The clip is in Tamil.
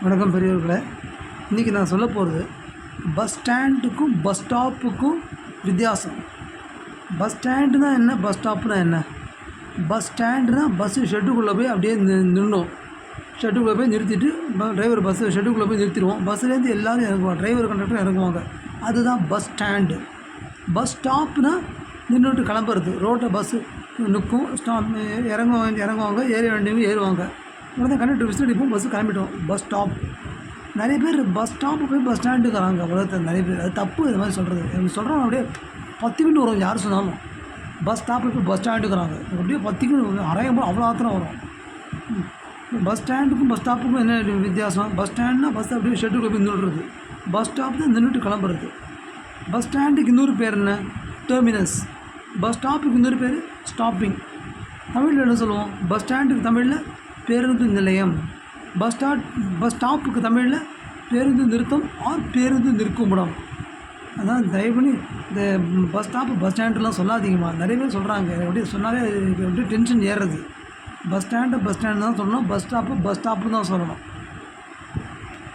வணக்கம் பெரியவர்களே. இன்றைக்கி நான் சொல்ல போகிறது பஸ் ஸ்டாண்டுக்கும் பஸ் ஸ்டாப்புக்கும் வித்தியாசம். பஸ் ஸ்டாண்டுனா என்ன, பஸ் ஸ்டாப்புனா என்ன? பஸ் ஸ்டாண்டுனா பஸ்ஸு ஷெட்டுக்குள்ளே போய் அப்படியே நின்றும். ஷெட்டுக்குள்ளே போய் நிறுத்திட்டு டிரைவர் பஸ்ஸு ஷெட்டுக்குள்ளே போய் நிறுத்திடுவோம். பஸ்ஸுலேருந்து எல்லோரும் இறங்குவாங்க, டிரைவர் கண்டக்டர் இறங்குவாங்க. அதுதான் பஸ் ஸ்டாண்டு. பஸ் ஸ்டாப்னா நின்றுட்டு கிளம்புறது. ரோட்டில் பஸ்ஸு நிற்கும், ஸ்டாப் இறங்குவாங்க, ஏற வேண்டியவங்க ஏறுவாங்க. உடனே கண்டக்டர் விசில் அடிப்போம், பஸ்ஸு கிளம்பிட்டோம். Bus stop. நிறைய பேர் பஸ் ஸ்டாப்பு போய் பஸ் ஸ்டாண்டுக்கிறாங்க உலகத்தில் நிறைய பேர். அது தப்பு. இது மாதிரி சொல்கிறது எனக்கு சொல்கிறோம். அப்படியே 10 மினிட் வரும் யார் சொன்னாலும். பஸ் ஸ்டாப்பில் போய் பஸ் ஸ்டாண்டுக்கிறாங்க. அப்படியே 10 மினிட் அரையும் போது அவ்வளோ ஆத்திரம் வரும். பஸ் ஸ்டாண்டுக்கும் பஸ் ஸ்டாப்புக்கும் என்ன வித்தியாசம்? பஸ் ஸ்டாண்டுனா பஸ் அப்படியே ஷெட்டுக்குள்ளே போய் நின்றுடுறது. பஸ் ஸ்டாப் தான் நின்றுட்டு கிளம்புறது. பஸ் ஸ்டாண்டுக்கு இன்னொரு பேர் என்ன? டெர்மினஸ். பஸ் ஸ்டாப்புக்கு இன்னொரு பேர் ஸ்டாப்பிங். தமிழில் என்ன சொல்லுவோம்? பஸ் ஸ்டாண்டுக்கு தமிழில் பேருந்து நிலையம். பஸ் ஸ்டாப்புக்கு தமிழில் பேருந்து நிறுத்தம் ஆர் பேருந்து நிற்குமிடம். அதான் தயவு பண்ணி இந்த பஸ் ஸ்டாப்பு பஸ் ஸ்டாண்டுலாம் சொல்லாதீங்கம்மா. நிறைய பேர் சொல்கிறாங்க. அப்படியே சொன்னாலே அப்படியே டென்ஷன் ஏறுறது. பஸ் ஸ்டாண்டு தான் சொல்லணும், பஸ் ஸ்டாப்பு தான் சொல்லணும்.